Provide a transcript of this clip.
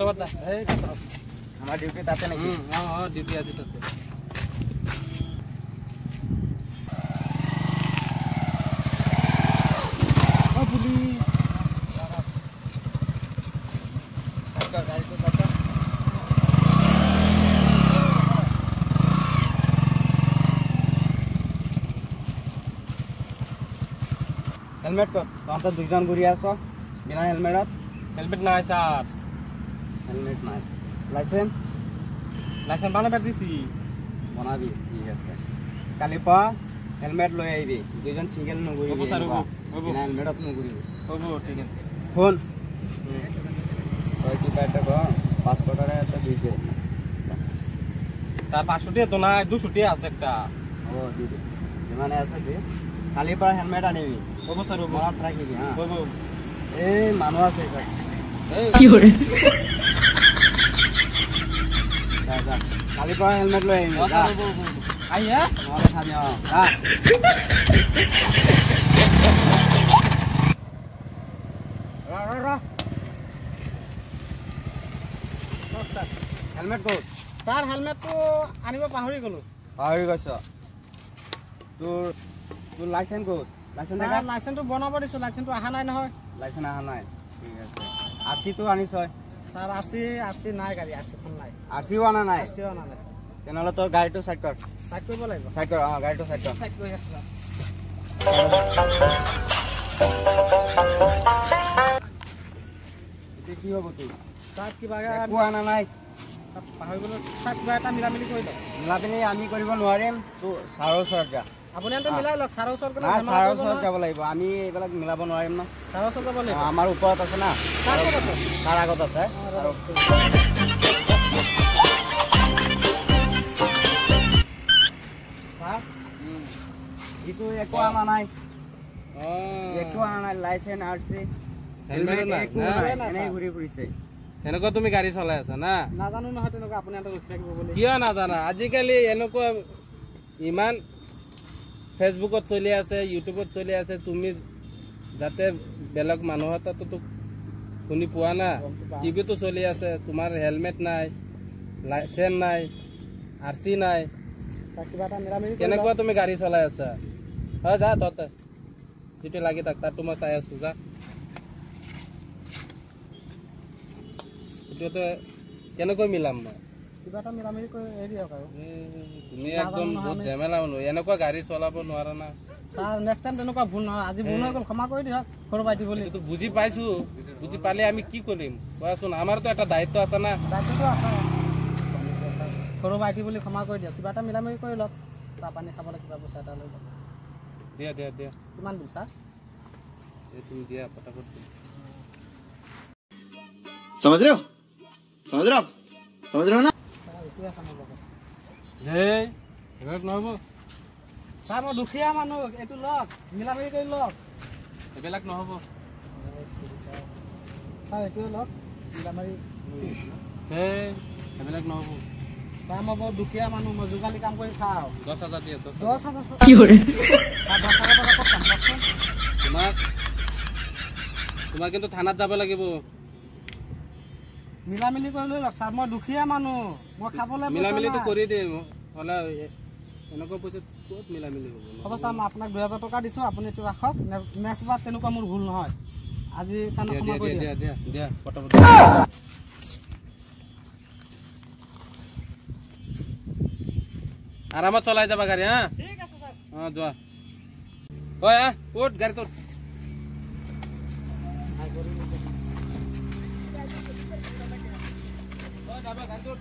বৰ্তা এই আমাৰ ডিউটি তাতে নেকি ডিউটি আজি তাতে হেলমেট কত তহঁতে দুইজন ঘূৰি আছ বিনা হেলমেটত হেলমেট নাই স্যাৰ হেলমেট নাই লাইসেন্স বানাবে দিছি বনাবি ঠিক আছে কালিৰ পৰা হেলমেট লৈ আহিবি দুইজন সিঙ্গেল নঘূৰিবি বিনা হেলমেটত নঘূৰিবি হ'ব ঠিক আছে শুন তই কিবা এটা কর পাসপোর্টরে একটা দিছে তার 500 টাকা তো নাই 200 টাকা আছে একটা ও দিদি যিমানে আছে দে কালিৰ পৰা হেলমেট আনিবি হ'ব স্যাৰ মনত ৰাখিবি হা হ'ব এই মানুহ আছে কি কৰে যা কালিৰ পৰা হেলমেট লৈ আহিবি যা আইয়া নহ'লে খাবি যা হেলমেট ক'ত স্যার হেলমেট তো আনিব পাহৰি গলো পাহৰি গৈছ তোৰ লাইসেন্স ক'ত লাইসেন্স স্যার লাইসেন্সটো বনাব দিছো লাইসেন্সটো আহা নাই নহয় লাইসেন্স অহা নাই ঠিক আছে আৰচিটো আনিছ স্যাৰ আৰসি নাই গাড়ি আৰসি খন নাই আৰচিও অনা নাই আৰসি অনা নাই তেনেহ'লে তোৰ গাড়ীটো চাইড কৰ সাইড কৰিব লাগিব চাইড কৰ গাড়ীটো চাইড কৰ সাইড কৰি আছো এতিয়া কি হ'ব তোৰ স্যাৰ কিবা একো অনা নাই পাহৰি গলো স্যাৰ কিবা এটা মিলামিলি কৰি লওক মিলাপিনি আমি কৰিব নোৱাৰিম তোৰ ছাৰৰ ওচৰত যা আপুনি এটা মিলাই লওক ছাৰৰ ওচৰত গ'লে নাই ছাৰৰ ওচৰত যাব লাগিব আমি এইবিলাক মিলাব নোৱাৰিম ন ছাৰৰ ওচৰত যাব লাগিব আমাৰ ওপৰত আছে না ছাৰ ক'ত আছে ছাৰ আগত আছে ইটো একো অনা নাই একো অনা নাই লাইসেন্স আৰচি হেলমেট নাই এনেই ঘূৰি ফুৰিছে এনেকুৱা তুমি গাড়ী চলাই আছা না নাজানো নহয় তেনেকুৱা আপুনি এটা ৰখি থাকিব বুলি কিয় নাজানা আজিকালি এনেকুৱা ইমান ফেসবুকত চলি আছে ইউটিউবত চলি আছে তুমি যাতে বেলেগ মানুহৰ তাতো শুনি পোৱা না টিভিটো চলি আছে তোমাৰ হেলমেট নাই লাইসেন্স নাই আৰসি নাই কেনেকুৱা তুমি গাড়ী চলাই আছা হয় যা ততে যেটো লাগি থাক তাত মই চাই আছো যা এটো কেনেকৈ মিলাম মই কিবা এটা মিলামিলি কৰি এৰি দিয়ক আৰু তুমি একদম বহুত ঝামেলা ন এনেকুৱা গাড়ী চলাব নোৱাৰা না স্যাৰ নেক্সট টাইম তেনেকুৱা ভুল নহয় আজি ভুল হৈ গ'ল ক্ষমা কৰি দিয়ক সৰু বাইটি বুলি তো বুজি পাইছো বুজি পালে আমি কি কৰিম কোৱাচোন আমাৰতো এটা দায়িত্ব আছে না দায়িত্বটো আছে সৰু বাইটি বুলি ক্ষমা কৰি দিয়ক কিবা এটা মিলামিলি কৰি লওক চাহ পানী খাবলৈ কিবা পইচা এটা লৈ লওক দিয়া দিয়া দিয়া কিমান দিম স্যার এই তুমি দিয়া পটাপট समझ रहे हो ना এই এবাৰ নহব স্যাৰ মই দুখীয়া মানুহ এটো লওক মিলামিলি কৰি লওক এবিলাক নহব স্যার এটো লওক মিলামিলি এই এবিলাক নহব স্যার মই বহুত দুখীয়া মানুহ মই যোগালি কাম কৰি খাও 10000 দিয়া 10000 কি কৰে 10000 টকা কত পাম তোমাক কিন্তু থানাত যাব লাগিব মিলামিলি কৰি লৈ লওক স্যাৰ মই দুখীয়া মানুহ মই খাবলৈ মিলামিলিটো কৰি দিম হলা এনেকুৱা পইচা ক'ত মিলামিলি হ'ব স্যাৰ মই আপোনাক 2000 টকা দিছো আপুনি এটো ৰাখক নেক্সট বাৰ তেনেকুৱা মোৰ ভুল নহয় আজি থানা সময় কৰি দিয়া দিয়া দিয়া পটাপট আৰামত চলাই যাবা গাড়ী হা ঠিক আছে স্যাৰ যোৱা ওই উঠ গাড়ী তোৰ যাবা গাড়ী তোৰ